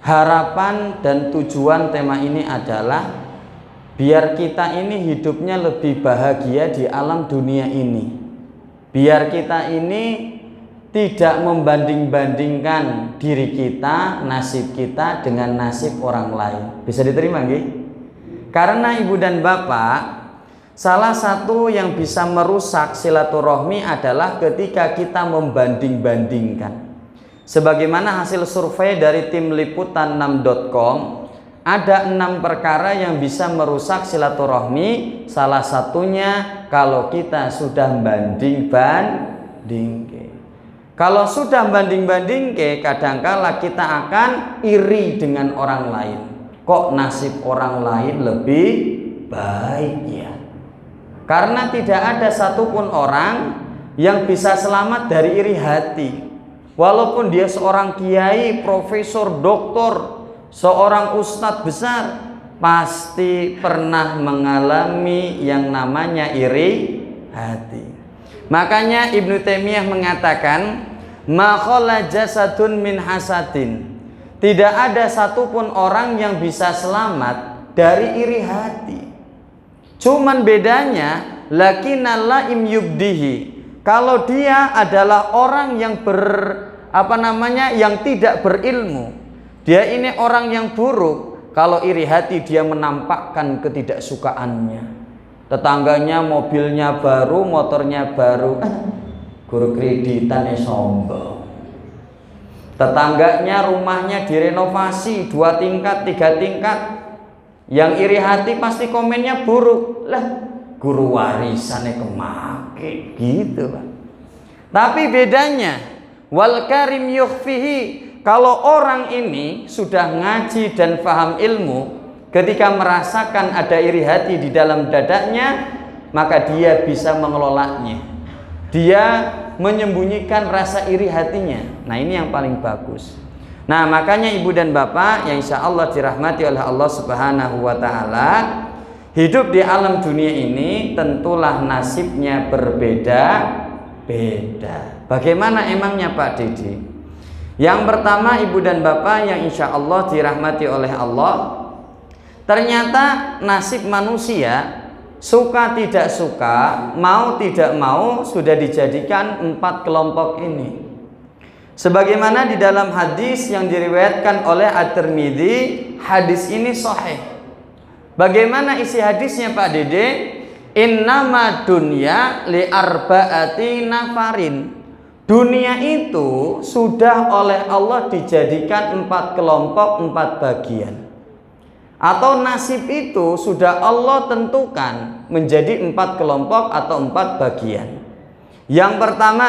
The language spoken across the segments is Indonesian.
harapan dan tujuan tema ini adalah biar kita ini hidupnya lebih bahagia di alam dunia ini. Biar kita ini tidak membanding-bandingkan diri kita, nasib kita dengan nasib orang lain. Bisa diterima nggih? Karena ibu dan bapak, salah satu yang bisa merusak silaturahmi adalah ketika kita membanding-bandingkan. Sebagaimana hasil survei dari tim liputan6.com, ada 6 perkara yang bisa merusak silaturahmi. Salah satunya kalau kita sudah banding-bandingke. Kalau sudah banding-bandingke, kadangkala kita akan iri dengan orang lain. Kok nasib orang lain lebih baik ya? Karena tidak ada satupun orang yang bisa selamat dari iri hati. Walaupun dia seorang kiai, profesor, doktor, seorang ustadz besar, pasti pernah mengalami yang namanya iri hati. Makanya Ibnu Taimiyah mengatakan, ma khala jasadun min hasadin. Tidak ada satupun orang yang bisa selamat dari iri hati. Cuman bedanya, lakinna im yubdihi. Kalau dia adalah orang yang yang tidak berilmu, dia ini orang yang buruk. Kalau iri hati, dia menampakkan ketidaksukaannya. Tetangganya mobilnya baru, motornya baru, guru kreditan sombong. Tetangganya rumahnya direnovasi 2 tingkat, 3 tingkat. Yang iri hati pasti komennya buruk. Lah, guru warisannya kemake gitu, Pak. Tapi bedanya, wal karim yukhfihi. Kalau orang ini sudah ngaji dan paham ilmu, ketika merasakan ada iri hati di dalam dadanya, maka dia bisa mengelolanya. Dia menyembunyikan rasa iri hatinya. Nah, ini yang paling bagus. Nah, makanya ibu dan bapak yang insya Allah dirahmati oleh Allah Subhanahu wa ta'ala, hidup di alam dunia ini tentulah nasibnya berbeda-beda. Bagaimana emangnya Pak Didi? Yang pertama ibu dan bapak yang insya Allah dirahmati oleh Allah, ternyata nasib manusia suka tidak suka, mau tidak mau sudah dijadikan 4 kelompok ini. Sebagaimana di dalam hadis yang diriwayatkan oleh At-Tirmidzi, hadis ini sahih. Bagaimana isi hadisnya Pak Dede? Innama dunya li arba'ati nafarin. Dunia itu sudah oleh Allah dijadikan 4 kelompok, 4 bagian. Atau nasib itu sudah Allah tentukan menjadi 4 kelompok atau 4 bagian. Yang pertama,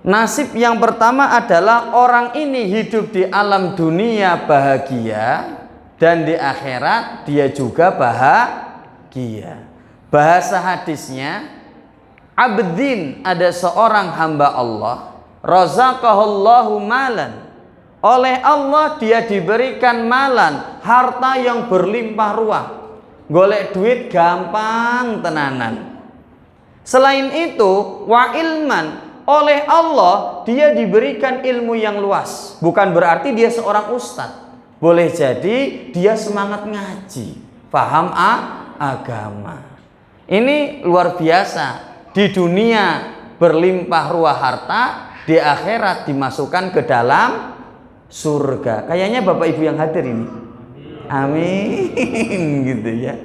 nasib yang pertama adalah orang ini hidup di alam dunia bahagia, dan di akhirat dia juga bahagia. Bahasa hadisnya, abdin, ada seorang hamba Allah, razaqahullahu malan. Oleh Allah dia diberikan malan, harta yang berlimpah ruah. Golek duit gampang tenanan. Selain itu, wa ilman, oleh Allah dia diberikan ilmu yang luas. Bukan berarti dia seorang ustadz. Boleh jadi dia semangat ngaji, paham agama. Ini luar biasa. Di dunia berlimpah ruah harta, di akhirat dimasukkan ke dalam surga. Kayaknya Bapak Ibu yang hadir ini, amin gitu ya.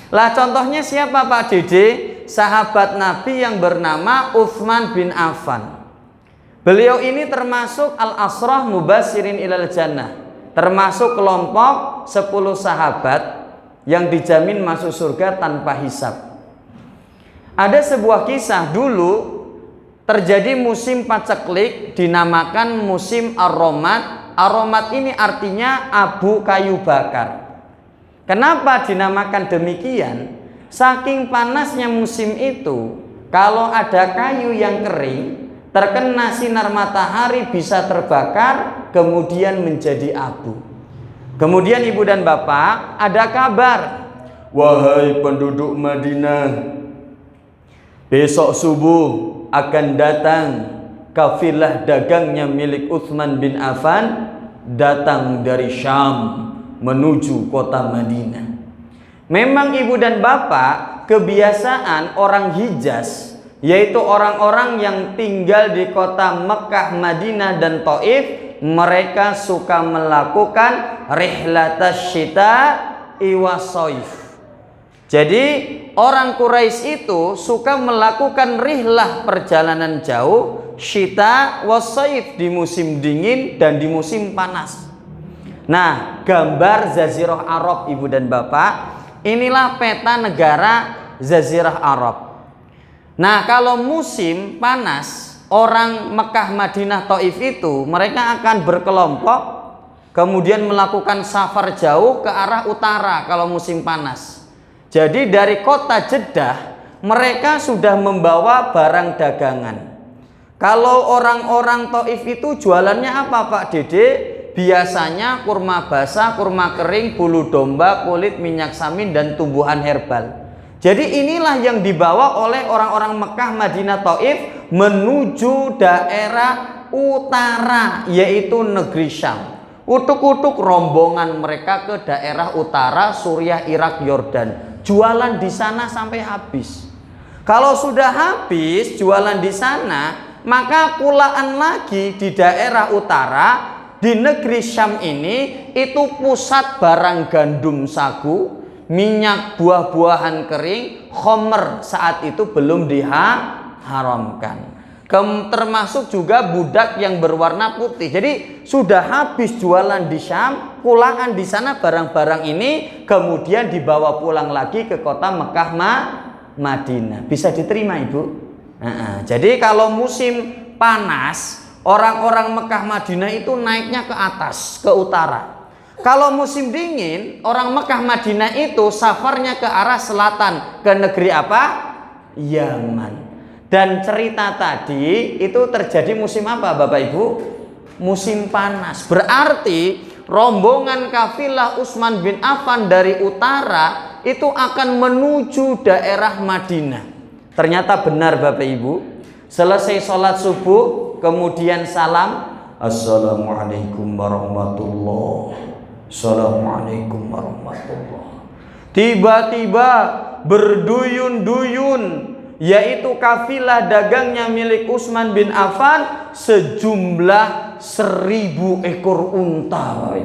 Lah contohnya siapa Pak Dede? Sahabat Nabi yang bernama Utsman bin Affan. Beliau ini termasuk al-asrah mubasyirin ilal jannah, termasuk kelompok 10 sahabat yang dijamin masuk surga tanpa hisab. Ada sebuah kisah dulu terjadi musim paceklik, dinamakan musim ar-romat. Aromat ini artinya abu kayu bakar. Kenapa dinamakan demikian? Saking panasnya musim itu, kalau ada kayu yang kering, terkena sinar matahari bisa terbakar, kemudian menjadi abu. Kemudian ibu dan bapak, ada kabar, wahai penduduk Madinah, besok subuh akan datang kafilah dagangnya milik Utsman bin Affan datang dari Syam menuju kota Madinah. Memang ibu dan bapak, kebiasaan orang Hijaz, yaitu orang-orang yang tinggal di kota Mekah, Madinah dan Taif, mereka suka melakukan rihlatas syita iwasoif. Jadi orang Quraisy itu suka melakukan rihlah perjalanan jauh syita wasoif, di musim dingin dan di musim panas. Nah, gambar Jazirah Arab ibu dan bapak, inilah peta negara Jazirah Arab. Nah, kalau musim panas, orang Mekah, Madinah, Taif itu mereka akan berkelompok, kemudian melakukan safar jauh ke arah utara kalau musim panas. Jadi dari kota Jeddah mereka sudah membawa barang dagangan. Kalau orang-orang Taif itu jualannya apa Pak Dede? Biasanya kurma basah, kurma kering, bulu domba, kulit, minyak samin, dan tumbuhan herbal. Jadi inilah yang dibawa oleh orang-orang Mekah, Madinah, Taif menuju daerah utara, yaitu negeri Syam. Utuk-utuk rombongan mereka ke daerah utara, Suriah, Irak, Yordan. Jualan di sana sampai habis. Kalau sudah habis jualan di sana, maka pulaan lagi di daerah utara, di negeri Syam ini, itu pusat barang gandum sagu, minyak buah-buahan kering, khomer saat itu belum diharamkan. Termasuk juga budak yang berwarna putih. Jadi sudah habis jualan di Syam, pulangan di sana barang-barang ini kemudian dibawa pulang lagi ke kota Mekah, Madinah. Bisa diterima ibu? Jadi kalau musim panas, orang-orang Mekah Madinah itu naiknya ke atas, ke utara. Kalau musim dingin, orang Mekah Madinah itu safarnya ke arah selatan, ke negeri apa? Yaman. Dan cerita tadi itu terjadi musim apa Bapak Ibu? Musim panas. Berarti rombongan kafilah Utsman bin Affan dari utara itu akan menuju daerah Madinah. Ternyata benar Bapak Ibu. Selesai sholat subuh, kemudian salam, Assalamualaikum warahmatullahi. Assalamualaikum warahmatullahi. Tiba-tiba berduyun-duyun, yaitu kafilah dagangnya milik Utsman bin Affan, sejumlah 1000 ekor unta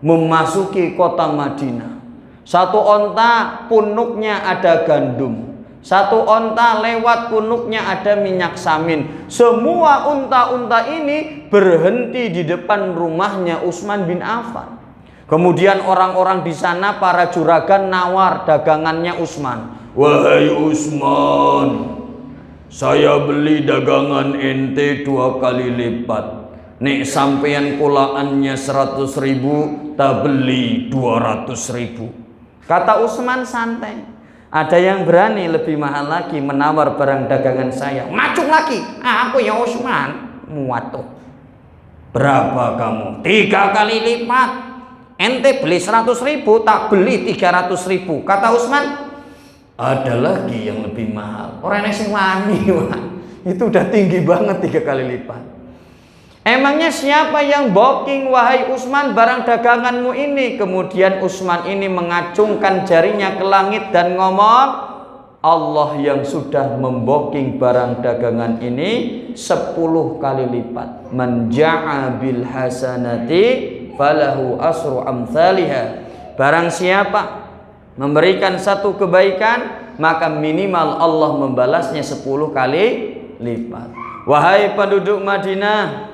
memasuki kota Madinah. Satu onta punuknya ada gandum, satu onta lewat punuknya ada minyak samin. Semua unta-unta ini berhenti di depan rumahnya Utsman bin Affan. Kemudian orang-orang di sana, para juragan, nawar dagangannya Utsman. Wahai Utsman, saya beli dagangan ente 2 kali lipat. Nek sampean kulaannya 100.000, tak beli 200.000. Kata Utsman santai. Ada yang berani lebih mahal lagi menawar barang dagangan saya. Macuk lagi. Aku ya Utsman. Muat tuh. Berapa kamu? 3 kali lipat. Ente beli 100.000, tak beli 300.000. Kata Utsman, ada lagi yang lebih mahal. Orang yang wani, itu udah tinggi banget 3 kali lipat. Emangnya siapa yang booking wahai Utsman barang daganganmu ini? Kemudian Utsman ini mengacungkan jarinya ke langit dan ngomong, Allah yang sudah memboking barang dagangan ini 10 kali lipat. Man ja'a bil hasanati falahu asru amthaliha. Barang siapa memberikan satu kebaikan, maka minimal Allah membalasnya 10 kali lipat. Wahai penduduk Madinah,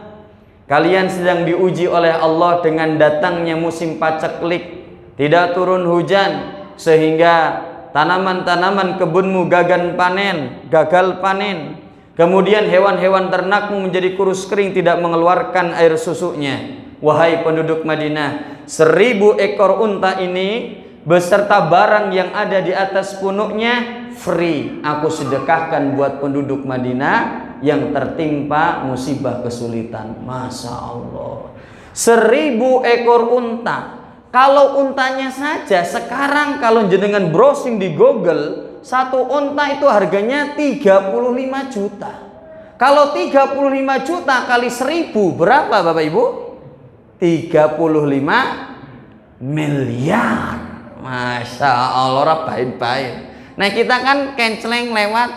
kalian sedang diuji oleh Allah dengan datangnya musim paceklik. Tidak turun hujan sehingga tanaman-tanaman kebunmu gagal panen. Kemudian hewan-hewan ternakmu menjadi kurus kering, tidak mengeluarkan air susunya. Wahai penduduk Madinah, 1000 ekor unta ini beserta barang yang ada di atas punuknya free. Aku sedekahkan buat penduduk Madinah yang tertimpa musibah kesulitan. Masya Allah, 1000 ekor unta. Kalau untanya saja sekarang, kalau jenengan browsing di Google, satu unta itu harganya 35 juta. Kalau 35 juta kali 1000 berapa Bapak Ibu? 35 miliar. Masya Allah, ora baik-baik. Nah kita kan kenceleng lewat,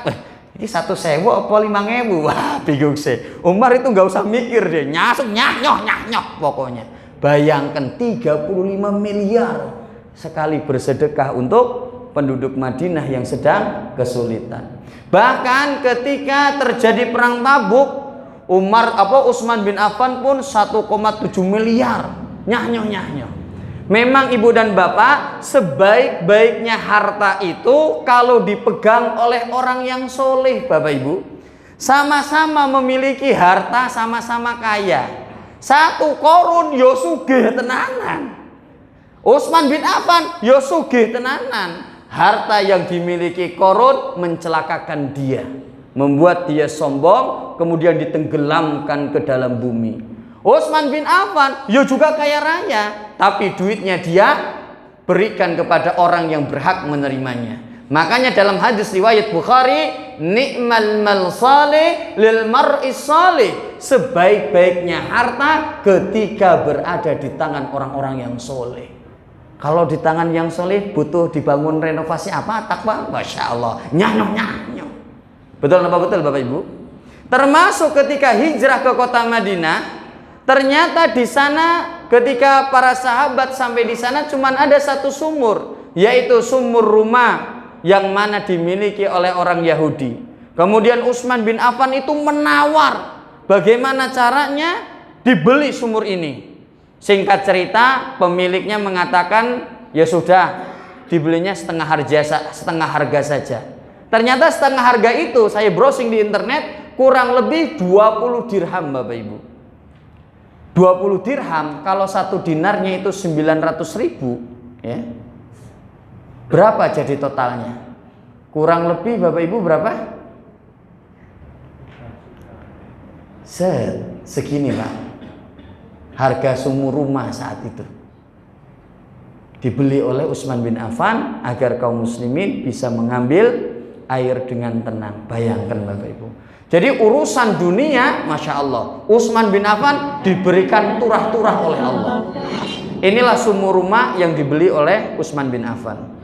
ini 1.000 apa 5.000? Wah bingung sih. Umar itu nggak usah mikir deh, nyasuk nyah pokoknya. Bayangkan 35 miliar sekali bersedekah untuk penduduk Madinah yang sedang kesulitan. Bahkan ketika terjadi perang Tabuk, Utsman bin Affan pun 1,7 miliar. Nyah. Memang ibu dan bapak, sebaik-baiknya harta itu kalau dipegang oleh orang yang soleh, bapak ibu. Sama-sama memiliki harta, sama-sama kaya. 1 korun yo sugih tenanan. Utsman bin Affan yo sugih tenanan. Harta yang dimiliki korun mencelakakan dia, membuat dia sombong, kemudian ditenggelamkan ke dalam bumi. Utsman bin Affan yo juga kaya raya, tapi duitnya dia berikan kepada orang yang berhak menerimanya. Makanya dalam hadis riwayat Bukhari, ni'mal mal salih lil mar'is salih, sebaik-baiknya harta ketika berada di tangan orang-orang yang soleh. Kalau di tangan yang soleh butuh dibangun renovasi apa? Takwa, masya Allah, nyanyong. Betul apa betul bapak ibu? Termasuk ketika hijrah ke kota Madinah, ternyata di sana ketika para sahabat sampai di sana cuman ada 1 sumur, yaitu sumur Rumah yang mana dimiliki oleh orang Yahudi. Kemudian Utsman bin Affan itu menawar bagaimana caranya dibeli sumur ini. Singkat cerita, pemiliknya mengatakan ya sudah, dibelinya setengah harga saja. Ternyata setengah harga itu saya browsing di internet kurang lebih 20 dirham bapak ibu. 20 dirham kalau 1 dinarnya itu 900.000 ya. Berapa jadi totalnya? Kurang lebih bapak ibu berapa? Segini pak. Harga sumur Rumah saat itu dibeli oleh Utsman bin Affan agar kaum muslimin bisa mengambil air dengan tenang. Bayangkan bapak ibu. Jadi urusan dunia, masya Allah, Utsman bin Affan diberikan turah-turah oleh Allah. Inilah sumur Rumah yang dibeli oleh Utsman bin Affan.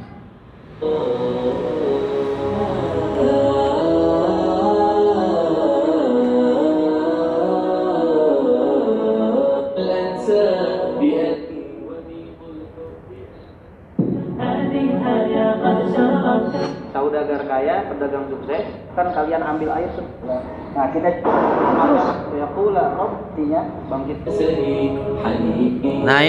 Saudagar kaya, pedagang sukses, kan kalian ambil air semua. Nah kita harus yaqula rabbinya bangkit. Nah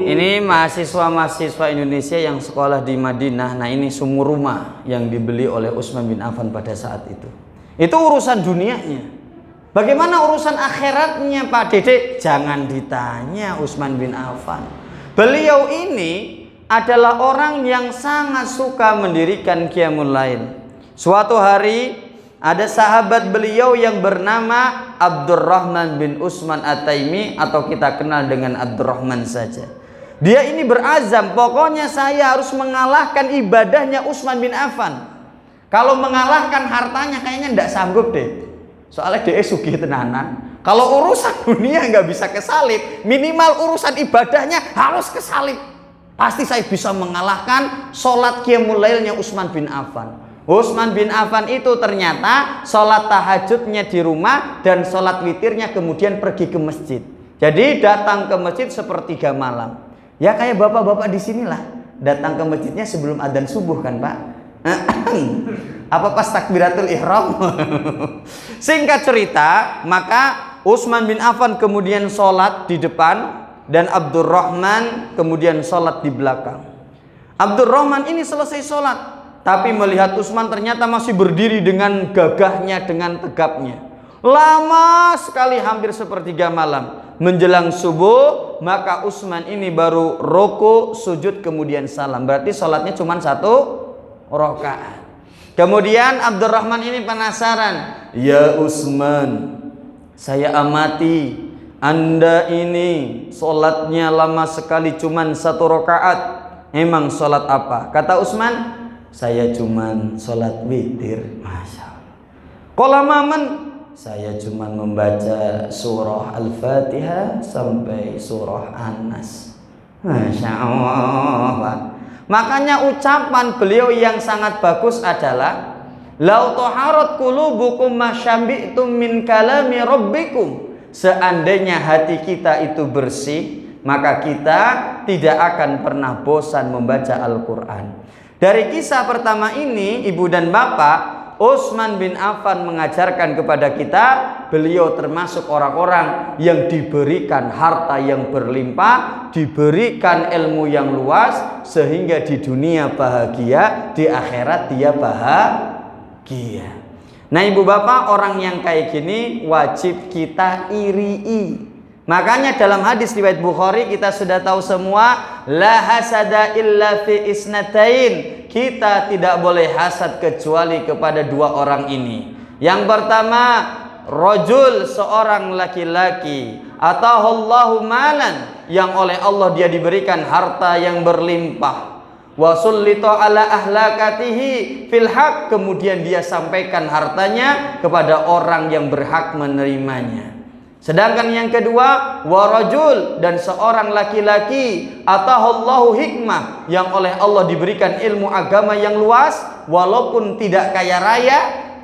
ini mahasiswa Indonesia yang sekolah di Madinah. Nah ini sumur Rumah yang dibeli oleh Utsman bin Affan pada saat itu. Itu urusan dunianya. Bagaimana urusan akhiratnya Pak Dede? Jangan ditanya Utsman bin Affan. Beliau ini adalah orang yang sangat suka mendirikan qiyamul lail. Suatu hari ada sahabat beliau yang bernama Abdurrahman bin Utsman At-Taimi, atau kita kenal dengan Abdurrahman saja. Dia ini berazam, pokoknya saya harus mengalahkan ibadahnya Utsman bin Affan. Kalau mengalahkan hartanya kayaknya tidak sanggup deh. Soalnya dia sugih tenanan. Kalau urusan dunia nggak bisa kesalip, minimal urusan ibadahnya harus kesalip. Pasti saya bisa mengalahkan sholat qiyamul lailnya Utsman bin Affan. Utsman bin Affan itu ternyata sholat tahajudnya di rumah dan sholat witirnya kemudian pergi ke masjid. Jadi datang ke masjid sepertiga malam. Ya kayak bapak-bapak di sinilah, datang ke masjidnya sebelum adzan subuh kan Pak? Apa pas takbiratul ihram? Singkat cerita, maka Utsman bin Affan kemudian sholat di depan dan Abdurrahman kemudian sholat di belakang. Abdurrahman ini selesai sholat, tapi melihat Utsman ternyata masih berdiri dengan gagahnya, dengan tegapnya. Lama sekali, hampir sepertiga malam. Menjelang subuh, maka Utsman ini baru ruku, sujud, kemudian salam. Berarti sholatnya cuma 1 rakaat. Kemudian Abdurrahman ini penasaran. Ya Utsman, saya amati Anda ini sholatnya lama sekali, cuman 1 rakaat. Emang sholat apa? Kata Utsman, saya cuman sholat witir. Masya Allah. Qala maman, saya cuma membaca surah Al-Fatihah sampai surah An-Nas. Masya Allah. Makanya ucapan beliau yang sangat bagus adalah lau taharat qulubukum masyambi'tum min kalami rabbikum. Seandainya hati kita itu bersih, maka kita tidak akan pernah bosan membaca Al-Quran. Dari kisah pertama ini, ibu dan bapak, Utsman bin Affan mengajarkan kepada kita, beliau termasuk orang-orang yang diberikan harta yang berlimpah, diberikan ilmu yang luas, sehingga di dunia bahagia, di akhirat dia bahagia. Nah ibu bapak, orang yang kayak gini wajib kita irii. Makanya dalam hadis riwayat Bukhari kita sudah tahu semua, la hasada illa fi isnatain. Kita tidak boleh hasad kecuali kepada dua orang ini. Yang pertama, rajul, seorang laki-laki, atahullahu malan, yang oleh Allah dia diberikan harta yang berlimpah. Wa sullita ala ahlakatihi fil haq, kemudian dia sampaikan hartanya kepada orang yang berhak menerimanya. Sedangkan yang kedua, warajul, dan seorang laki-laki, atahullahu hikmah, yang oleh Allah diberikan ilmu agama yang luas, walaupun tidak kaya raya,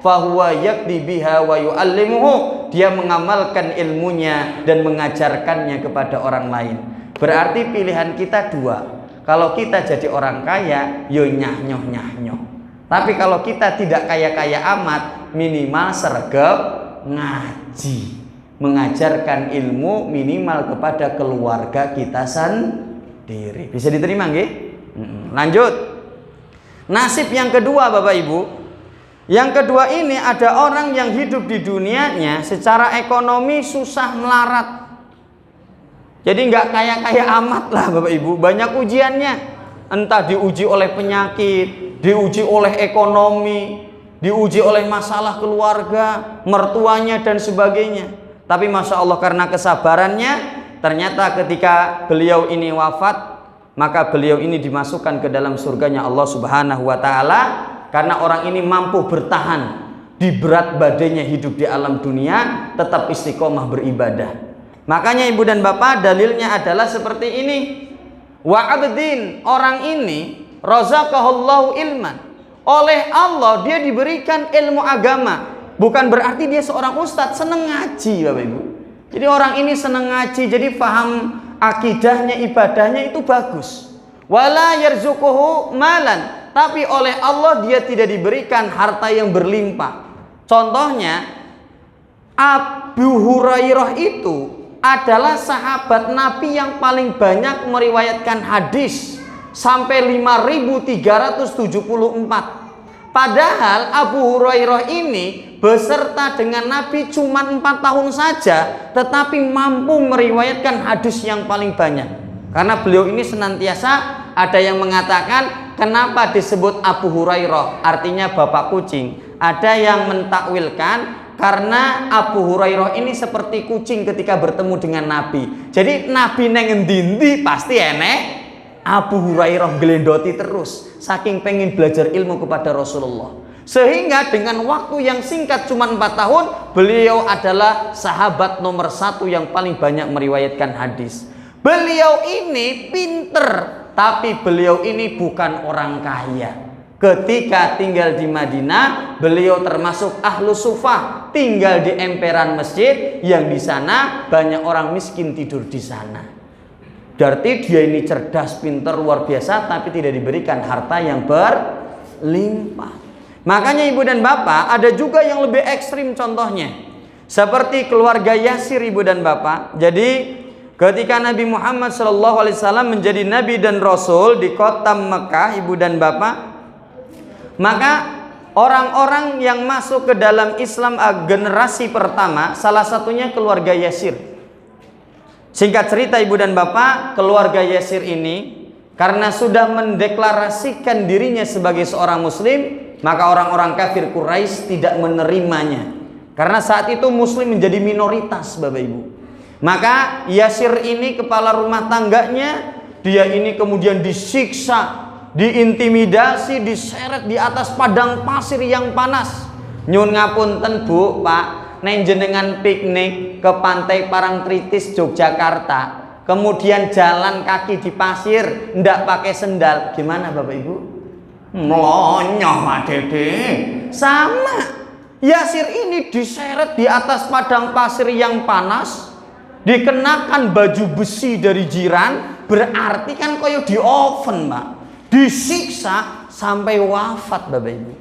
fahuwa yakdi biha wa yu'allimuhu, dia mengamalkan ilmunya dan mengajarkannya kepada orang lain. Berarti pilihan kita dua. Kalau kita jadi orang kaya, yo nyah-nyoh. Tapi kalau kita tidak kaya-kaya amat, minimal sregep ngaji, mengajarkan ilmu minimal kepada keluarga kita sendiri. Bisa diterima nggih? Lanjut. Nasib yang kedua Bapak Ibu. Yang kedua ini ada orang yang hidup di dunianya secara ekonomi susah melarat. Jadi nggak kaya-kaya amat lah Bapak Ibu. Banyak ujiannya. Entah diuji oleh penyakit, diuji oleh ekonomi, diuji oleh masalah keluarga, mertuanya dan sebagainya. Tapi Masya Allah karena kesabarannya, ternyata ketika beliau ini wafat, maka beliau ini dimasukkan ke dalam surganya Allah Subhanahu wa Ta'ala, karena orang ini mampu bertahan di berat badannya hidup di alam dunia, tetap istiqomah beribadah. Makanya ibu dan bapak, dalilnya adalah seperti ini. Wa abdin, orang ini razaqahullahu ilman, oleh Allah dia diberikan ilmu agama. Bukan berarti dia seorang ustadz, seneng ngaji Bapak Ibu. Jadi orang ini seneng ngaji, jadi paham akidahnya, ibadahnya itu bagus. Wala yarzuquhu malan, tapi oleh Allah dia tidak diberikan harta yang berlimpah. Contohnya, Abu Hurairah itu adalah sahabat Nabi yang paling banyak meriwayatkan hadis, sampai 5.374. Padahal Abu Hurairah ini beserta dengan Nabi cuma 4 tahun saja, tetapi mampu meriwayatkan hadis yang paling banyak. Karena beliau ini senantiasa, ada yang mengatakan kenapa disebut Abu Hurairah, artinya bapak kucing. Ada yang mentakwilkan karena Abu Hurairah ini seperti kucing ketika bertemu dengan Nabi. Jadi Nabi neng endi pasti enek Abu Hurairah gelendoti terus, saking pengen belajar ilmu kepada Rasulullah. Sehingga dengan waktu yang singkat cuma 4 tahun, beliau adalah sahabat nomor 1 yang paling banyak meriwayatkan hadis. Beliau ini pinter, tapi beliau ini bukan orang kaya. Ketika tinggal di Madinah, beliau termasuk ahlu sufah, tinggal di emperan masjid yang di sana banyak orang miskin tidur di sana. Berarti dia ini cerdas, pintar, luar biasa, tapi tidak diberikan harta yang berlimpah. Makanya ibu dan bapak, ada juga yang lebih ekstrim contohnya. Seperti keluarga Yasir ibu dan bapak. Jadi ketika Nabi Muhammad SAW menjadi Nabi dan Rasul di kota Mekah ibu dan bapak, maka orang-orang yang masuk ke dalam Islam generasi pertama, salah satunya keluarga Yasir. Singkat cerita ibu dan bapak, keluarga Yasir ini karena sudah mendeklarasikan dirinya sebagai seorang muslim, maka orang-orang kafir Quraisy tidak menerimanya. Karena saat itu muslim menjadi minoritas Bapak Ibu. Maka Yasir ini kepala rumah tangganya, dia ini kemudian disiksa, diintimidasi, diseret di atas padang pasir yang panas. Nyun ngapunten Bu, Pak, nek jenengan piknik ke pantai Parangtritis Yogyakarta, kemudian jalan kaki di pasir, ndak pakai sendal, gimana Bapak Ibu? Melonyoh Pak Dede. Sama. Yasir ini diseret di atas padang pasir yang panas, dikenakan baju besi dari jiran, berarti kan koyo di oven, Pak. Disiksa sampai wafat Bapak Ibu.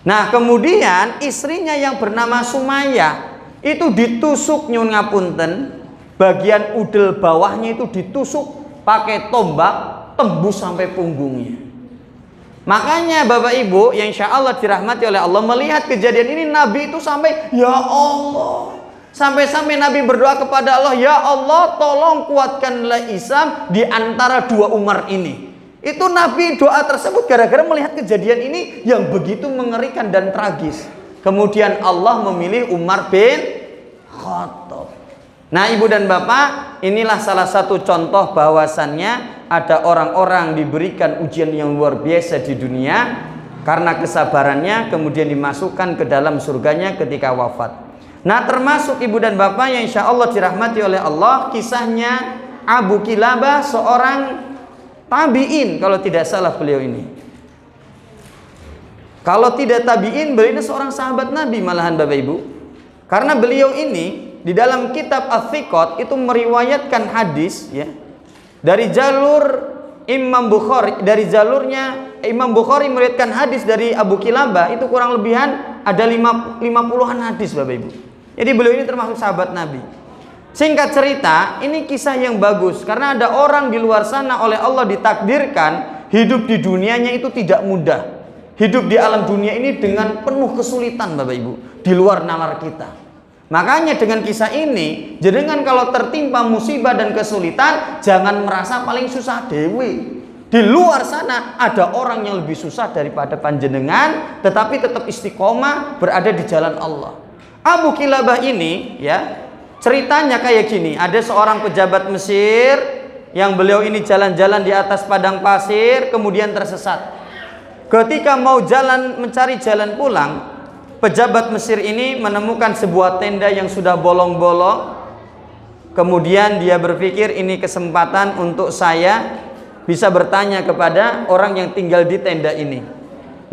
Nah, kemudian istrinya yang bernama Sumayyah itu ditusuk, nyun ngapunten, bagian udel bawahnya itu ditusuk pakai tombak, tembus sampai punggungnya. Makanya Bapak Ibu yang insya Allah dirahmati oleh Allah, melihat kejadian ini Nabi itu sampai ya Allah, sampai-sampai Nabi berdoa kepada Allah, ya Allah tolong kuatkanlah Islam di antara dua Umar ini. Itu Nabi doa tersebut gara-gara melihat kejadian ini yang begitu mengerikan dan tragis. Kemudian Allah memilih Umar bin Khattab. Nah, Ibu dan Bapak, inilah salah satu contoh bahwasannya ada orang-orang diberikan ujian yang luar biasa di dunia karena kesabarannya, kemudian dimasukkan ke dalam surganya ketika wafat. Nah, termasuk Ibu dan Bapak yang insya Allah dirahmati oleh Allah, kisahnya Abu Kilabah, seorang tabi'in kalau tidak salah beliau ini. Kalau tidak tabi'in, beliau ini seorang sahabat Nabi malahan Bapak Ibu. Karena beliau ini di dalam kitab Ats-Tsiqat itu meriwayatkan hadis ya, dari jalur Imam Bukhari, dari jalurnya Imam Bukhari meriwayatkan hadis dari Abu Kilabah itu kurang lebihan ada 50-an hadis Bapak Ibu. Jadi beliau ini termasuk sahabat Nabi. Singkat cerita, ini kisah yang bagus karena ada orang di luar sana oleh Allah ditakdirkan hidup di dunianya itu tidak mudah. Hidup di alam dunia ini dengan penuh kesulitan Bapak Ibu, di luar nalar kita. Makanya dengan kisah ini, jenengan kalau tertimpa musibah dan kesulitan, jangan merasa paling susah dewi. Di luar sana ada orang yang lebih susah daripada panjenengan, tetapi tetap istiqomah berada di jalan Allah. Abu Kilabah ini ya, ceritanya kayak gini. Ada seorang pejabat Mesir yang beliau ini jalan-jalan di atas padang pasir, kemudian tersesat. Ketika mau jalan mencari jalan pulang, pejabat Mesir ini menemukan sebuah tenda yang sudah bolong-bolong. Kemudian dia berpikir ini kesempatan untuk saya bisa bertanya kepada orang yang tinggal di tenda ini.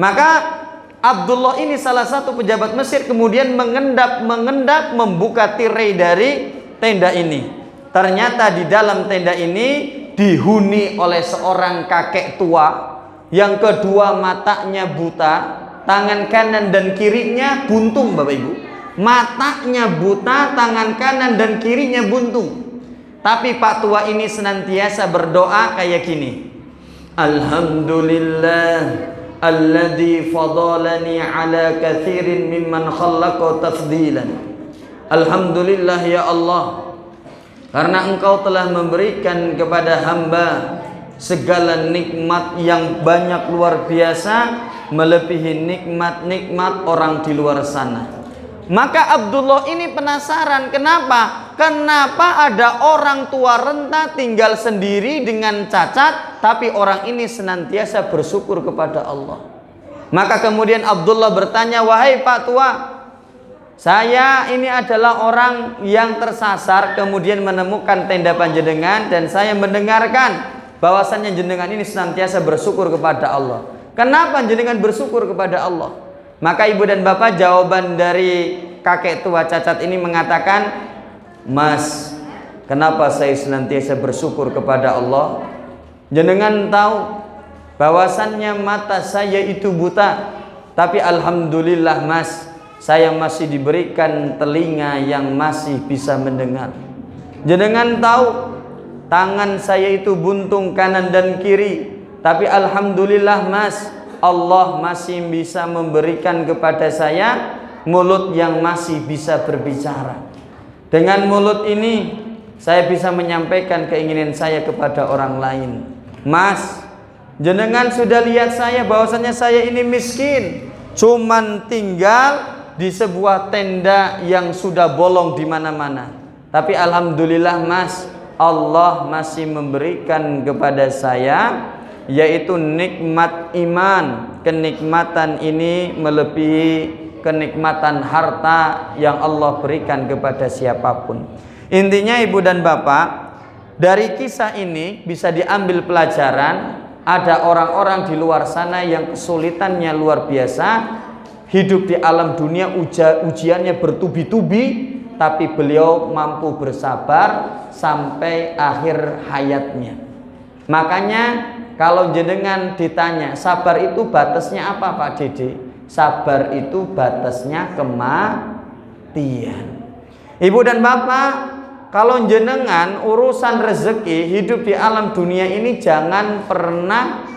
Maka Abdullah ini salah satu pejabat Mesir kemudian mengendap membuka tirai dari tenda ini. Ternyata di dalam tenda ini dihuni oleh seorang kakek tua, yang kedua matanya buta, tangan kanan dan kirinya buntung Bapak Ibu. Matanya buta, tangan kanan dan kirinya buntung. Tapi Pak tua ini senantiasa berdoa kayak gini. Alhamdulillah alladzi fadalani ala katsirin mimman khalaqa tafdilan. Alhamdulillah ya Allah, karena Engkau telah memberikan kepada hamba segala nikmat yang banyak luar biasa, melebihi nikmat-nikmat orang di luar sana. Maka Abdullah ini penasaran, kenapa ada orang tua renta tinggal sendiri dengan cacat, tapi orang ini senantiasa bersyukur kepada Allah. Maka kemudian Abdullah bertanya, wahai Pak tua, saya ini adalah orang yang tersasar, kemudian menemukan tenda panjenengan dan saya mendengarkan bahwasannya jenengan ini senantiasa bersyukur kepada Allah. Kenapa jenengan bersyukur kepada Allah? Maka Ibu dan Bapak, jawaban dari kakek tua cacat ini mengatakan, Mas, kenapa saya senantiasa bersyukur kepada Allah? Jenengan tahu bahwasannya mata saya itu buta, tapi alhamdulillah Mas, saya masih diberikan telinga yang masih bisa mendengar. Jenengan tahu tangan saya itu buntung kanan dan kiri, tapi alhamdulillah Mas, Allah masih bisa memberikan kepada saya mulut yang masih bisa berbicara. Dengan mulut ini saya bisa menyampaikan keinginan saya kepada orang lain. Mas, jenengan sudah lihat saya bahwasanya saya ini miskin, cuman tinggal di sebuah tenda yang sudah bolong di mana-mana. Tapi alhamdulillah Mas, Allah masih memberikan kepada saya yaitu nikmat iman. Kenikmatan ini melebihi kenikmatan harta yang Allah berikan kepada siapapun. Intinya ibu dan bapak, dari kisah ini bisa diambil pelajaran. Ada orang-orang di luar sana yang kesulitannya luar biasa, hidup di alam dunia ujiannya bertubi-tubi, tapi beliau mampu bersabar sampai akhir hayatnya. Makanya kalau jenengan ditanya sabar itu batasnya apa Pak Dede? Sabar itu batasnya kematian. Ibu dan bapak, kalau jenengan urusan rezeki hidup di alam dunia ini jangan pernah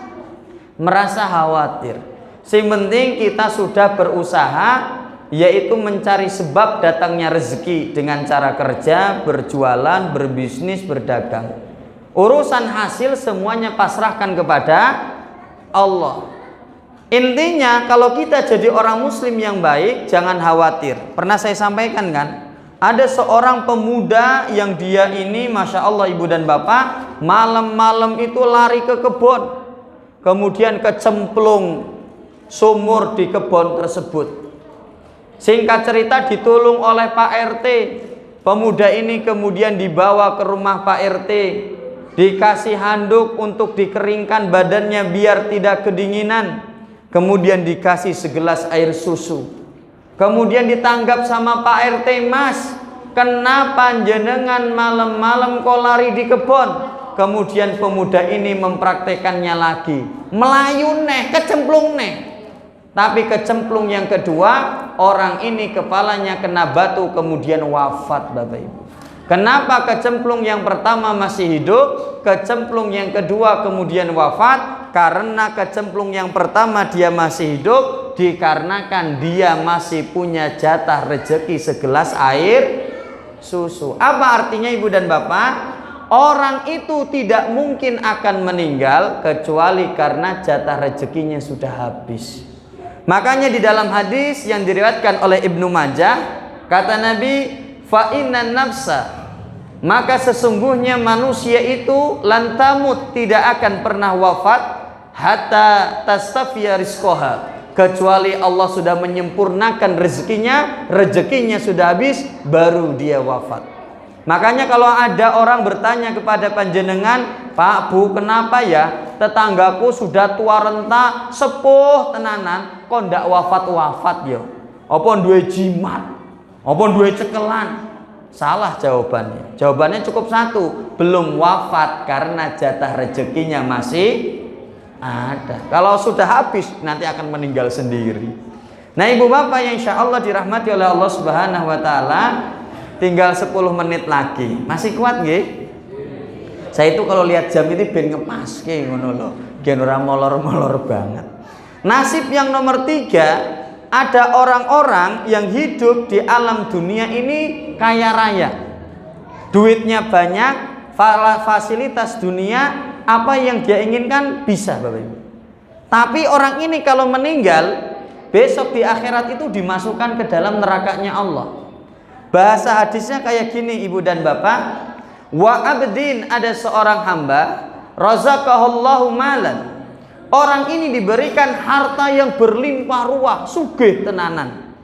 merasa khawatir. Yang penting kita sudah berusaha, yaitu mencari sebab datangnya rezeki dengan cara kerja, berjualan, berbisnis, berdagang. Urusan hasil semuanya pasrahkan kepada Allah. Intinya kalau kita jadi orang muslim yang baik, jangan khawatir. Pernah saya sampaikan kan? Ada seorang pemuda yang dia ini Masya Allah ibu dan bapak, malam-malam itu lari ke kebun, kemudian kecemplung sumur di kebun tersebut. Singkat cerita ditolong oleh Pak RT. Pemuda ini kemudian dibawa ke rumah Pak RT, dikasih handuk untuk dikeringkan badannya biar tidak kedinginan, kemudian dikasih segelas air susu. Kemudian ditanggap sama Pak RT, Mas, kenapa jenengan malam-malam kok lari di kebun? Kemudian pemuda ini mempraktekannya lagi, melayu neh, kecemplung neh. Tapi kecemplung yang kedua, orang ini kepalanya kena batu kemudian wafat Bapak Ibu. Kenapa kecemplung yang pertama masih hidup, kecemplung yang kedua kemudian wafat? Karena kecemplung yang pertama dia masih hidup dikarenakan dia masih punya jatah rezeki segelas air susu. Apa artinya ibu dan bapak? Orang itu tidak mungkin akan meninggal kecuali karena jatah rezekinya sudah habis. Makanya di dalam hadis yang diriwayatkan oleh Ibnu Majah, kata Nabi, fa innan nafsa, maka sesungguhnya manusia itu lantamut, tidak akan pernah wafat hatta tastafiya rizqoha, kecuali Allah sudah menyempurnakan rezekinya sudah habis baru dia wafat. Makanya kalau ada orang bertanya kepada panjenengan, Pak Bu, kenapa ya tetanggaku sudah tua renta sepuh tenanan kok ndak wafat yo? Apa duwe jimat? Apa duwe cekelan? Salah jawabannya. Jawabannya cukup satu, belum wafat karena jatah rezekinya masih ada. Kalau sudah habis nanti akan meninggal sendiri. Nah ibu bapak yang insya Allah dirahmati oleh Allah Subhanahu Wa Taala, tinggal 10 menit lagi. Masih kuat nggih? Saya itu kalau lihat jam ini ben ngepaske ngono lho, gen ora molor-molor banget. Nasib yang nomor 3, ada orang-orang yang hidup di alam dunia ini kaya raya, duitnya banyak, fasilitas dunia apa yang dia inginkan bisa Bapak Ibu. Tapi orang ini kalau meninggal, besok di akhirat itu dimasukkan ke dalam nerakanya Allah. Bahasa hadisnya kayak gini ibu dan bapak, wa abdin, ada seorang hamba, razaqahullahu malan, orang ini diberikan harta yang berlimpah ruah, sugih tenanan.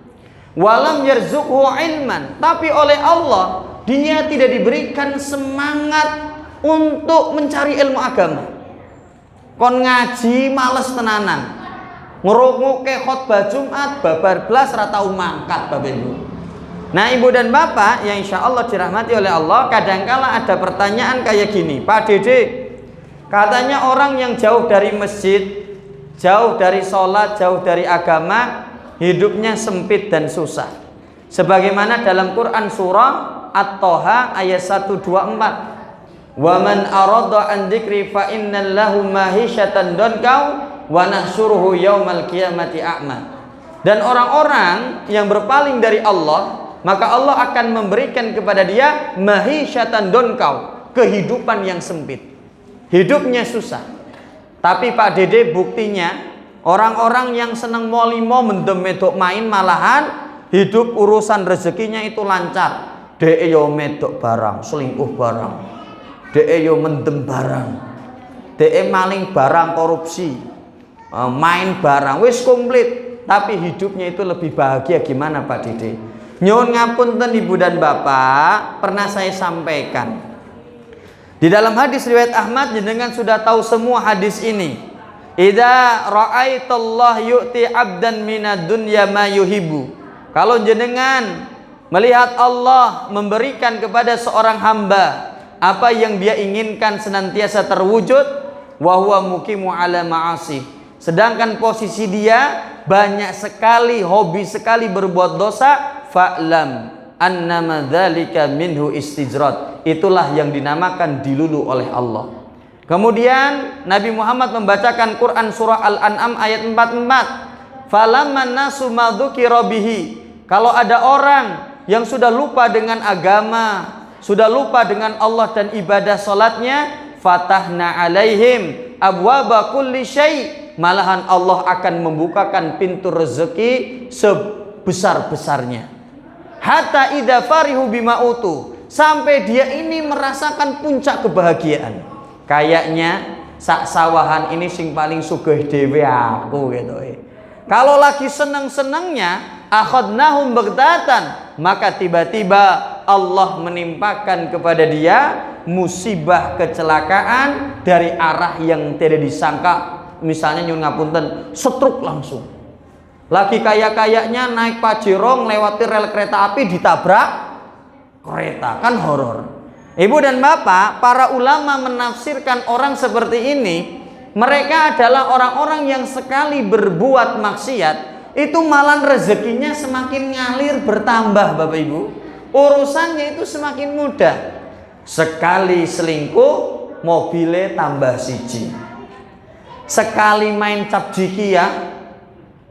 Walam yarzuqhu ilman, tapi oleh Allah dia tidak diberikan semangat untuk mencari ilmu agama. Kon ngaji males tenanan, ngrungokke khotbah Jumat babar blas ra tau mangkat Bapak Ibu. Nah ibu dan bapak yang insya Allah dirahmati oleh Allah, kadangkala ada pertanyaan kayak gini, Pak Dede, katanya orang yang jauh dari masjid, jauh dari sholat, jauh dari agama, hidupnya sempit dan susah. Sebagaimana dalam Quran surah At-Toha ayat 124, wa man arada an dzikri fa innal lahu mahisyatan donkau wa nahsyuruhu yaumal qiyamati a'ma. Dan orang-orang yang berpaling dari Allah, maka Allah akan memberikan kepada dia mahisyatan donkau, kehidupan yang sempit, hidupnya susah. Tapi Pak Dede, buktinya orang-orang yang senang molimo mendem medok main, malahan hidup urusan rezekinya itu lancar. Dek yo medok barang, selingkuh barang, dek yo mendem barang, dek maling barang, korupsi, main barang, wis komplit. tapi hidupnya itu lebih bahagia. Gimana Pak Dede? Nyuwun ngapunten Ibu dan Bapak, pernah saya sampaikan di dalam hadis riwayat Ahmad, jenengan sudah tahu semua hadis ini. Idza ra'aitallah yu'ti 'abdan minad dunya ma yuhibbu. Kalau jenengan melihat Allah memberikan kepada seorang hamba apa yang dia inginkan senantiasa terwujud, wa huwa muqimu ala ma'asi. Sedangkan posisi dia banyak sekali, hobi sekali berbuat dosa, fa'lam annama dzalika minhu istijrad. Itulah yang dinamakan dilulu oleh Allah. Kemudian Nabi Muhammad membacakan Quran surah Al-An'am ayat 44. Falamman nasu ma dzukira bihi. Kalau ada orang yang sudah lupa dengan agama, sudah lupa dengan Allah dan ibadah salatnya, fatahna alaihim abwaba kulli syai'. Malahan Allah akan membukakan pintu rezeki sebesar-besarnya. Hatta idza farihu bima utu, sampai dia ini merasakan puncak kebahagiaan. Kayaknya sak sawahan ini sing paling sugih dhewe aku gitu. Kalau lagi seneng-senengnya, akhadnahum baghtatan, maka tiba-tiba Allah menimpakan kepada dia musibah kecelakaan dari arah yang tidak disangka. Misalnya nyun ngapunten, stroke langsung. Lagi kaya-kayanya naik Pajero lewati rel kereta api, ditabrak kereta, kan horor. Ibu dan Bapak, para ulama menafsirkan orang seperti ini, mereka adalah orang-orang yang sekali berbuat maksiat, itu malah rezekinya semakin ngalir bertambah Bapak Ibu. Urusannya itu semakin mudah. Sekali selingkuh, mobilnya tambah siji. Sekali main capjiki ya,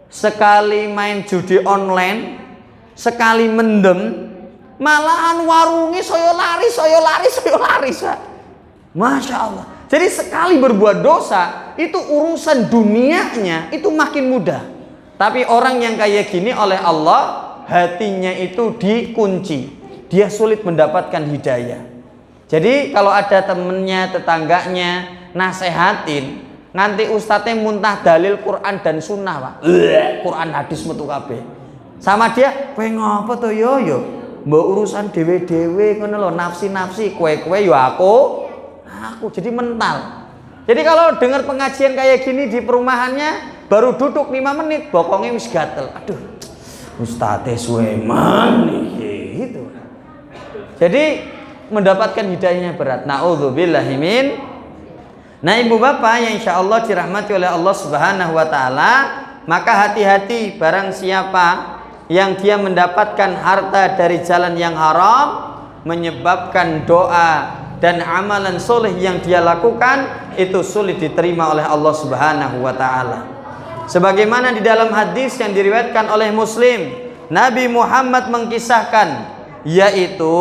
sekali main judi online, sekali mendem, malahan warungi soyo laris. Masya Allah. Jadi sekali berbuat dosa, itu urusan dunianya itu makin mudah. Tapi orang yang kayak gini oleh Allah, hatinya itu dikunci. Dia sulit mendapatkan hidayah. Jadi kalau ada temennya, tetangganya nasehatin, nganti ustadznya muntah dalil Quran dan sunnah Pak. Quran hadis metu kabeh. Sama dia, kowe ngopo to yo? Mbok urusan dewe-dewe ngono lho, nafsi-nafsi, kowe yo aku jadi mental. Jadi kalau dengar pengajian kayak gini di perumahannya, baru duduk 5 menit bokongnya wis gatel. Aduh, ustadznya suweman gitu. Jadi mendapatkan hidayahnya berat. Na'udzubillahi min. Nah ibu bapak yang insya Allah dirahmati oleh Allah Subhanahu wa ta'ala, maka hati-hati barang siapa yang dia mendapatkan harta dari jalan yang haram, menyebabkan doa dan amalan soleh yang dia lakukan itu sulit diterima oleh Allah Subhanahu wa ta'ala. Sebagaimana di dalam hadis yang diriwayatkan oleh Muslim, Nabi Muhammad mengkisahkan, yaitu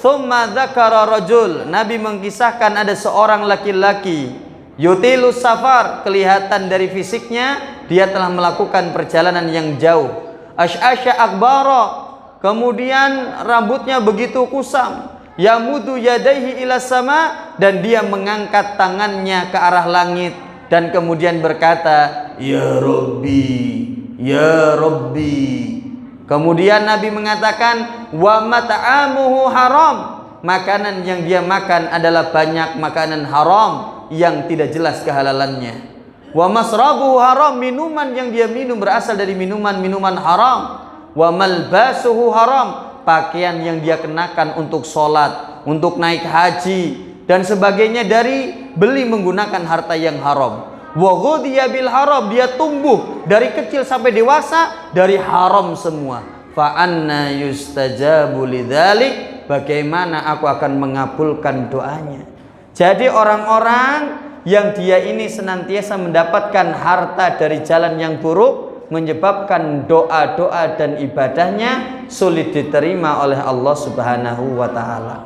thumma dzakara rajul, Nabi mengkisahkan ada seorang laki-laki yutilu safar, kelihatan dari fisiknya dia telah melakukan perjalanan yang jauh, asy'asya akbara, kemudian rambutnya begitu kusam, yamudu yadaihi ila sama, dan dia mengangkat tangannya ke arah langit dan kemudian berkata, ya Rabbi, ya Rabbi. Kemudian Nabi mengatakan, wa mat'amuhu haram, makanan yang dia makan adalah banyak makanan haram yang tidak jelas kehalalannya. Wa masrabuhu haram, minuman yang dia minum berasal dari minuman-minuman haram. Wa malbasuhu haram, pakaian yang dia kenakan untuk sholat, untuk naik haji dan sebagainya dari beli menggunakan harta yang haram. Wa ghudhiya bil haram, dia tumbuh dari kecil sampai dewasa dari haram semua. Fa anna yustajabu lidzalik, bagaimana aku akan mengabulkan doanya. Jadi orang-orang yang dia ini senantiasa mendapatkan harta dari jalan yang buruk, menyebabkan doa-doa dan ibadahnya sulit diterima oleh Allah Subhanahu wa ta'ala.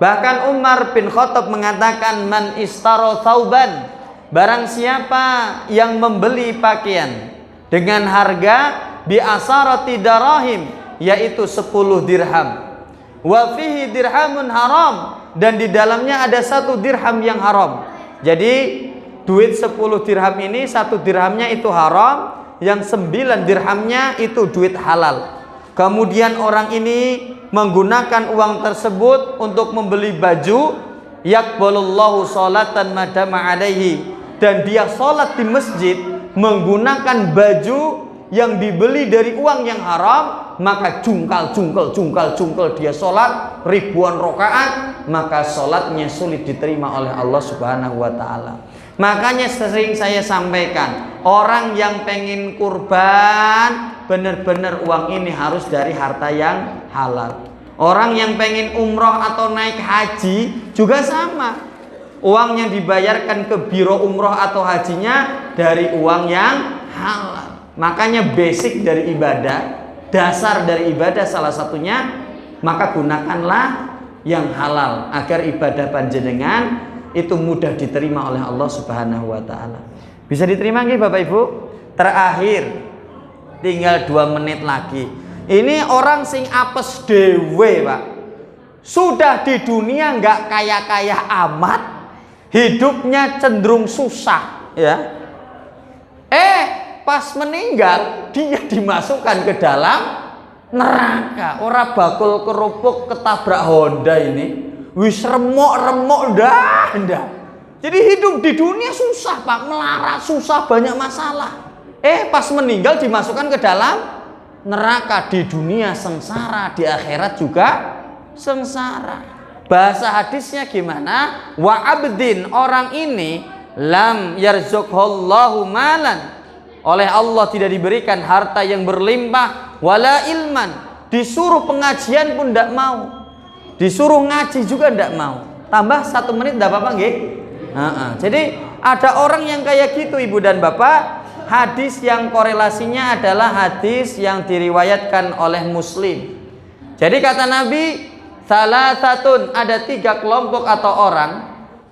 Bahkan Umar bin Khattab mengatakan, man istaro thauban, barang siapa yang membeli pakaian dengan harga bi asarati darahim, yaitu 10 dirham, wa fihi dirhamun haram, dan di dalamnya ada 1 dirham yang haram. Jadi duit 10 dirham ini 1 dirhamnya itu haram, yang 9 dirhamnya itu duit halal. Kemudian orang ini menggunakan uang tersebut untuk membeli baju, yaqbalullahu sholatan madama alaihi, dan dia sholat di masjid menggunakan baju yang dibeli dari uang yang haram, maka jungkal dia sholat ribuan rakaat, maka sholatnya sulit diterima oleh Allah Subhanahu wa ta'ala. Makanya sering saya sampaikan, orang yang pengen kurban, benar-benar uang ini harus dari harta yang halal. Orang yang pengen umroh atau naik haji juga sama, uang yang dibayarkan ke biro umroh atau hajinya dari uang yang halal. Makanya basic dari ibadah, dasar dari ibadah salah satunya, maka gunakanlah yang halal agar ibadah panjenengan itu mudah diterima oleh Allah Subhanahu wa ta'ala. Bisa diterima nggih Bapak Ibu? Terakhir tinggal 2 menit lagi. Ini orang sing apes dewe, Pak. Sudah di dunia nggak kaya-kaya amat, hidupnya cenderung susah, ya. Pas meninggal dia dimasukkan ke dalam neraka. Ora bakul kerupuk ketabrak Honda ini. Wis remuk-remuk ndak. Jadi hidup di dunia susah, Pak, melarat, susah, banyak masalah. Pas meninggal dimasukkan ke dalam neraka. Di dunia sengsara, di akhirat juga sengsara. Bahasa hadisnya gimana? Wa abdin, orang ini lam yarzuqhallahu malan, oleh Allah tidak diberikan harta yang berlimpah, wala ilman, disuruh pengajian pun tidak mau, disuruh ngaji juga tidak mau. Tambah 1 menit tidak apa-apa nggih? Jadi ada orang yang kayak gitu Ibu dan Bapak. Hadis yang korelasinya adalah hadis yang diriwayatkan oleh Muslim. Jadi kata Nabi, salasatun, ada 3 kelompok atau orang,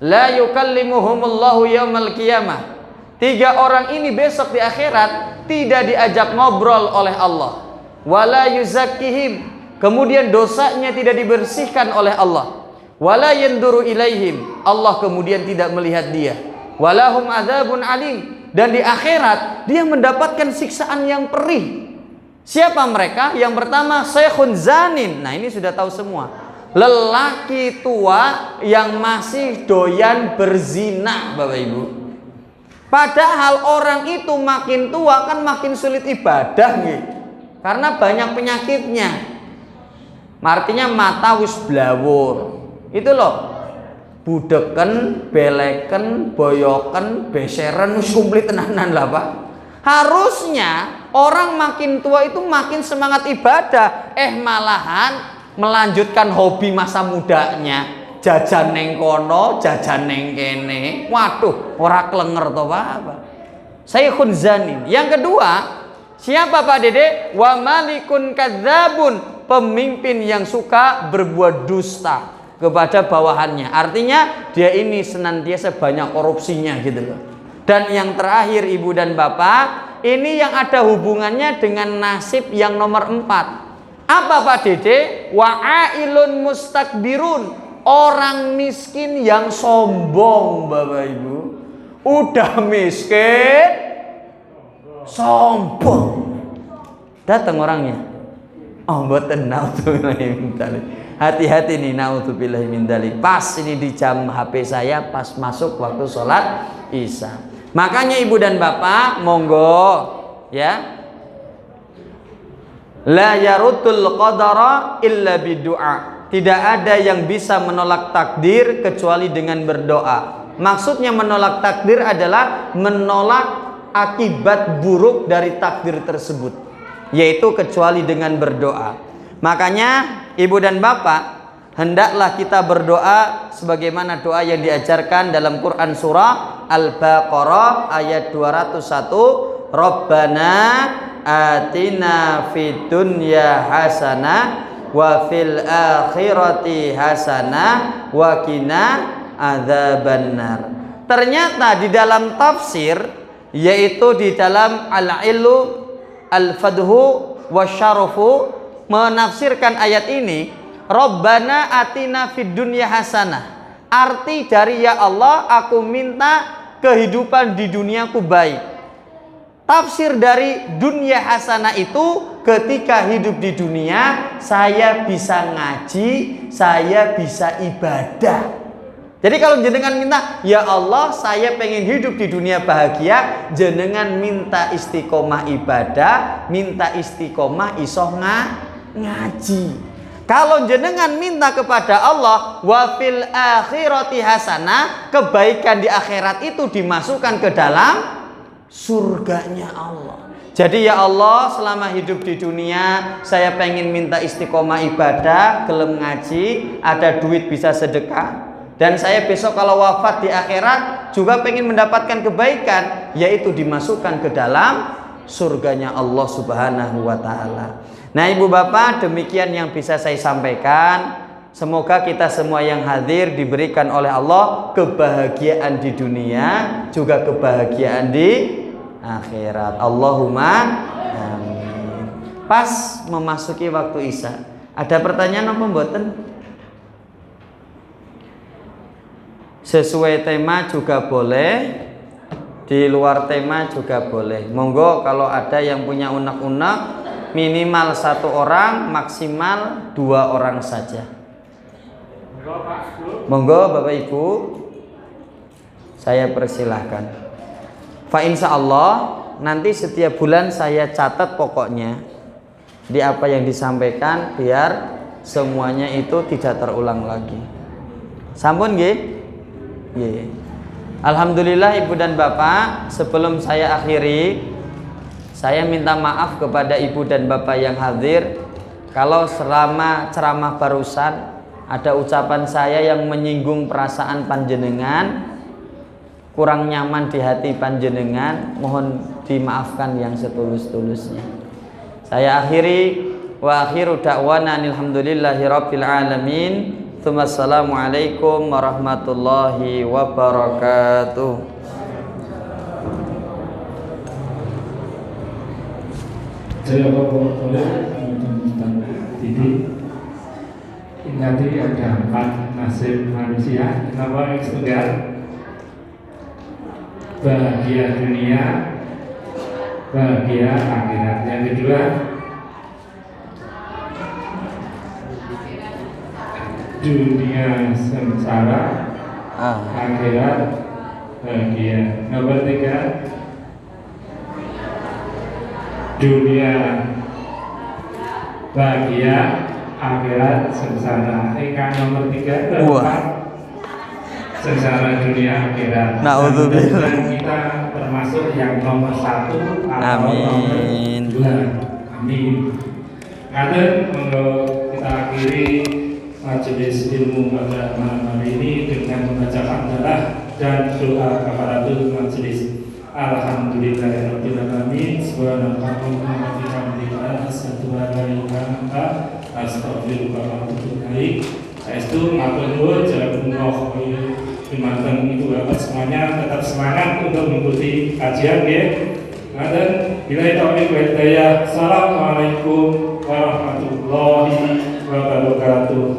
la yukallimuhumullahu yaumal qiyamah. 3 orang ini besok di akhirat tidak diajak ngobrol oleh Allah. Wala yuzakkihim, kemudian dosanya tidak dibersihkan oleh Allah. Wala yanduru ilaihim, Allah kemudian tidak melihat dia. Walahum adzabun alim, dan di akhirat dia mendapatkan siksaan yang perih. Siapa mereka? Yang pertama, syekhun zanin. Nah, ini sudah tahu semua. Lelaki tua yang masih doyan berzina, Bapak Ibu. Padahal orang itu makin tua kan makin sulit ibadah nih. Karena banyak penyakitnya. Artinya mata wis blawur. Itu loh. Budeken, beleken, boyoken, beseren, wis komplit tenanan lah, Pak. Harusnya orang makin tua itu makin semangat ibadah, malahan melanjutkan hobi masa mudanya. Jajan neng kono, jajan neng kene. Waduh, ora klenger to apa. Syekhun zanin. Yang kedua, siapa Pak Dede? Wa malikun kadzabun, pemimpin yang suka berbuat dusta kepada bawahannya. Artinya dia ini senantiasa banyak korupsinya gitu loh. Dan yang terakhir Ibu dan Bapak, ini yang ada hubungannya dengan nasib yang nomor 4. Apa Pak Dede? Wa'ailun mustakbirun, orang miskin yang sombong, Bapak Ibu. Udah miskin, sombong. Datang orangnya. Oh, mboten naudzubillahi min dzalik. Hati-hati nih, naudzubillahi min dzalik. Pas ini di jam HP saya pas masuk waktu sholat Isya. Makanya Ibu dan Bapak, monggo ya. La yaruddul qadara illa bidu'a. Tidak ada yang bisa menolak takdir kecuali dengan berdoa. Maksudnya menolak takdir adalah menolak akibat buruk dari takdir tersebut, yaitu kecuali dengan berdoa. Makanya Ibu dan Bapak, hendaklah kita berdoa sebagaimana doa yang diajarkan dalam Quran surah Al-Baqarah ayat 201. Rabbana atina fid dunya hasanah wa fil akhirati hasanah wa qina adzabannar. Ternyata di dalam tafsir, yaitu di dalam Al-Ilu Al-Fadhu Wasyarafu, menafsirkan ayat ini, Rabbana atina fid dunya hasanah. Arti dari ya Allah, aku minta kehidupan di duniaku baik. Tafsir dari dunia hasanah itu ketika hidup di dunia saya bisa ngaji, saya bisa ibadah. Jadi kalau jenengan minta, ya Allah saya pengen hidup di dunia bahagia, jenengan minta istiqomah ibadah, minta istiqomah isoh ngaji. Kalau jenengan minta kepada Allah, wa fil akhirati hasanah, kebaikan di akhirat itu dimasukkan ke dalam surganya Allah. Jadi ya Allah, selama hidup di dunia saya pengen minta istiqomah ibadah, gelem ngaji, ada duit bisa sedekah. Dan saya besok kalau wafat di akhirat juga pengen mendapatkan kebaikan, yaitu dimasukkan ke dalam surganya Allah Subhanahu wa ta'ala. Nah ibu bapak, demikian yang bisa saya sampaikan. Semoga kita semua yang hadir diberikan oleh Allah kebahagiaan di dunia, juga kebahagiaan di akhirat. Allahumma amin. Pas memasuki waktu isya, ada pertanyaan apa mboten? Sesuai tema juga boleh, di luar tema juga boleh. Monggo kalau ada yang punya unek-unek, minimal 1 orang, maksimal 2 orang saja. Monggo Bapak Ibu, saya persilahkan. Fa insya Allah nanti setiap bulan saya catat pokoknya di apa yang disampaikan, biar semuanya itu tidak terulang lagi. Sampun nggih? Nggih. Alhamdulillah Ibu dan Bapak, sebelum saya akhiri, saya minta maaf kepada ibu dan bapak yang hadir kalau selama ceramah barusan ada ucapan saya yang menyinggung perasaan panjenengan, kurang nyaman di hati panjenengan, mohon dimaafkan yang setulus-tulusnya. Saya akhiri, wa akhiru da'wana alhamdulillahi rabbil alamin. Assalamualaikum warahmatullahi wabarakatuh. Saya boleh tentang TV. Nanti ada 4 nasib manusia. Kenapa yang tunggal? Bahagia dunia, bahagia akhirat. Yang kedua, dunia sengsara, akhirat bahagia. Nomor 3, dunia bahagia, akhirat sengsara. Ikan nomor 3, 4 sengsara dunia akhirat. Naudzubillah. Kita termasuk yang nomor 1 atau Amin. nomor 2. Amin. Ngaten, monggo kita akhiri majelis ilmu pada malam hari ini dengan membaca hamdalah dan doa kafaratul majelis. Alhamdulillahirabbil alamin. Subhanallahumma wa bihamdika asyhadu an la ilaha illa anta astaghfiruka wa atubu ilaik. Saestu matur nuwun jazakumullah khairan. Ibu bapak semuanya tetap semangat untuk mengikuti kajian nggih. Ngaten, billahi taufiq wal hidayah. Assalamualaikum warahmatullahi wabarakatuh.